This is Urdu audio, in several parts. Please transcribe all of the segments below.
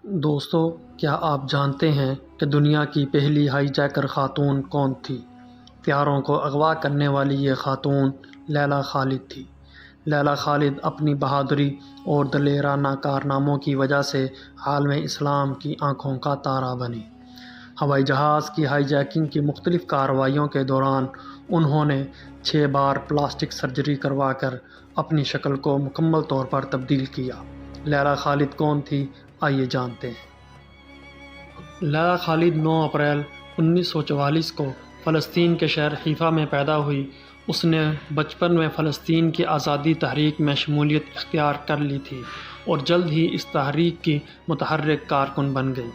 دوستو، کیا آپ جانتے ہیں کہ دنیا کی پہلی ہائی جیکر خاتون کون تھی؟ پیاروں کو اغوا کرنے والی یہ خاتون لیلا خالد تھی۔ لیلا خالد اپنی بہادری اور دلیرانہ کارناموں کی وجہ سے عالم اسلام کی آنکھوں کا تارا بنی۔ ہوائی جہاز کی ہائی جیکنگ کی مختلف کارروائیوں کے دوران انہوں نے 6 بار پلاسٹک سرجری کروا کر اپنی شکل کو مکمل طور پر تبدیل کیا۔ لیلا خالد کون تھی؟ آئیے جانتے ہیں۔ لیلا خالد 9 اپریل 1944 کو فلسطین کے شہر حیفا میں پیدا ہوئی۔ اس نے بچپن میں فلسطین کی آزادی تحریک میں شمولیت اختیار کر لی تھی اور جلد ہی اس تحریک کی متحرک کارکن بن گئی۔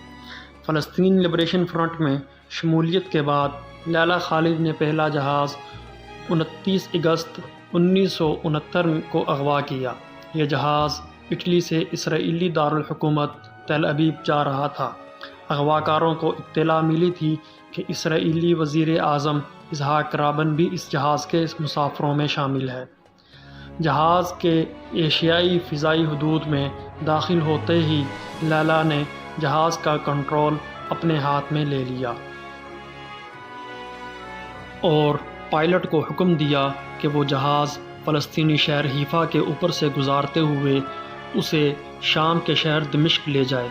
فلسطین لبریشن فرنٹ میں شمولیت کے بعد لیلا خالد نے پہلا جہاز 29 اگست 1969 کو اغوا کیا۔ یہ جہاز اٹلی سے اسرائیلی دارالحکومت تل ابیب جا رہا تھا۔ اغواکاروں کو اطلاع ملی تھی کہ اسرائیلی وزیر اعظم اسحاق رابن بھی اس جہاز کے مسافروں میں شامل ہے۔ جہاز کے ایشیائی فضائی حدود میں داخل ہوتے ہی لیلا نے جہاز کا کنٹرول اپنے ہاتھ میں لے لیا اور پائلٹ کو حکم دیا کہ وہ جہاز فلسطینی شہر حیفا کے اوپر سے گزارتے ہوئے اسے شام کے شہر دمشق لے جائے۔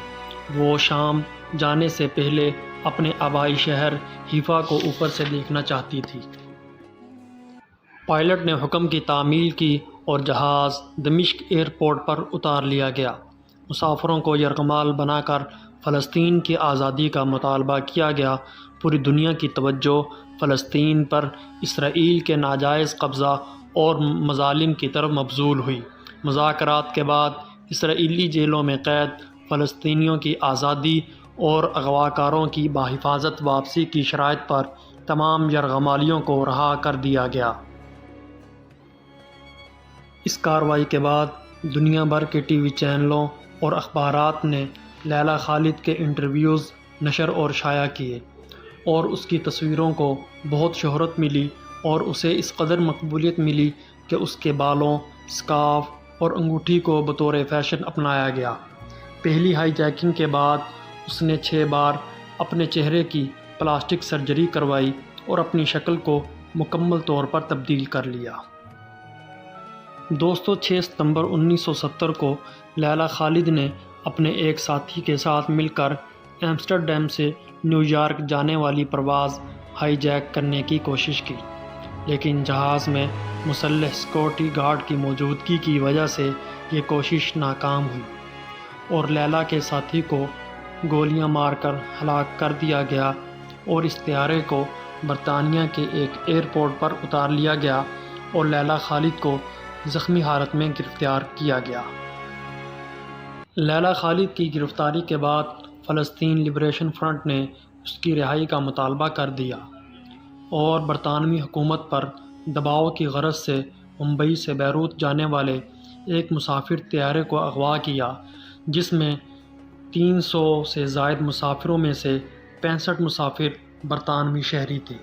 وہ شام جانے سے پہلے اپنے آبائی شہر حیفا کو اوپر سے دیکھنا چاہتی تھی۔ پائلٹ نے حکم کی تعمیل کی اور جہاز دمشق ایئرپورٹ پر اتار لیا گیا۔ مسافروں کو یرغمال بنا کر فلسطین کی آزادی کا مطالبہ کیا گیا۔ پوری دنیا کی توجہ فلسطین پر اسرائیل کے ناجائز قبضہ اور مظالم کی طرف مبذول ہوئی۔ مذاکرات کے بعد اسرائیلی جیلوں میں قید فلسطینیوں کی آزادی اور اغواکاروں کی بحفاظت واپسی کی شرائط پر تمام یرغمالیوں کو رہا کر دیا گیا۔ اس کارروائی کے بعد دنیا بھر کے ٹی وی چینلوں اور اخبارات نے لیلا خالد کے انٹرویوز نشر اور شائع کیے اور اس کی تصویروں کو بہت شہرت ملی اور اسے اس قدر مقبولیت ملی کہ اس کے بالوں، سکارف اور انگوٹھی کو بطور فیشن اپنایا گیا۔ پہلی ہائی جیکنگ کے بعد اس نے 6 بار اپنے چہرے کی پلاسٹک سرجری کروائی اور اپنی شکل کو مکمل طور پر تبدیل کر لیا۔ دوستو، 6 ستمبر 1970 کو لیلا خالد نے اپنے ایک ساتھی کے ساتھ مل کر ایمسٹرڈیم سے نیو یارک جانے والی پرواز ہائی جیک کرنے کی کوشش کی، لیکن جہاز میں مسلح سیکورٹی گارڈ کی موجودگی کی وجہ سے یہ کوشش ناکام ہوئی اور لیلا کے ساتھی کو گولیاں مار کر ہلاک کر دیا گیا اور اس طیارے کو برطانیہ کے ایک ایئرپورٹ پر اتار لیا گیا اور لیلا خالد کو زخمی حالت میں گرفتار کیا گیا۔ لیلا خالد کی گرفتاری کے بعد فلسطین لبریشن فرنٹ نے اس کی رہائی کا مطالبہ کر دیا اور برطانوی حکومت پر دباؤ کی غرض سے ممبئی سے بیروت جانے والے ایک مسافر طیارے کو اغوا کیا، جس میں 300 سے زائد مسافروں میں سے 65 مسافر برطانوی شہری تھے۔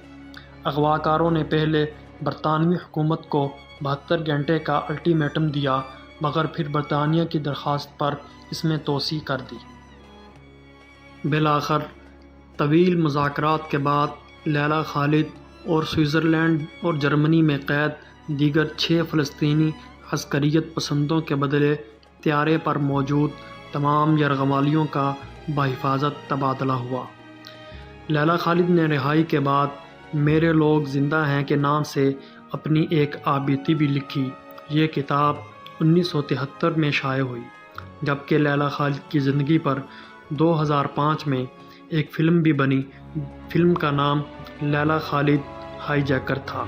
اغواکاروں نے پہلے برطانوی حکومت کو 72 گھنٹے کا الٹیمیٹم دیا، مگر پھر برطانیہ کی درخواست پر اس میں توسیع کر دی۔ بالآخر طویل مذاکرات کے بعد لیلا خالد اور سوئٹزرلینڈ اور جرمنی میں قید دیگر 6 فلسطینی عسکریت پسندوں کے بدلے طیارے پر موجود تمام یرغمالیوں کا بحفاظت تبادلہ ہوا۔ لیلا خالد نے رہائی کے بعد میرے لوگ زندہ ہیں کے نام سے اپنی ایک آبیتی بھی لکھی۔ یہ کتاب 1973 میں شائع ہوئی، جبکہ لیلا خالد کی زندگی پر 2005 میں ایک فلم بھی بنی۔ فلم کا نام لیلا خالد ہائی جیکر تھا۔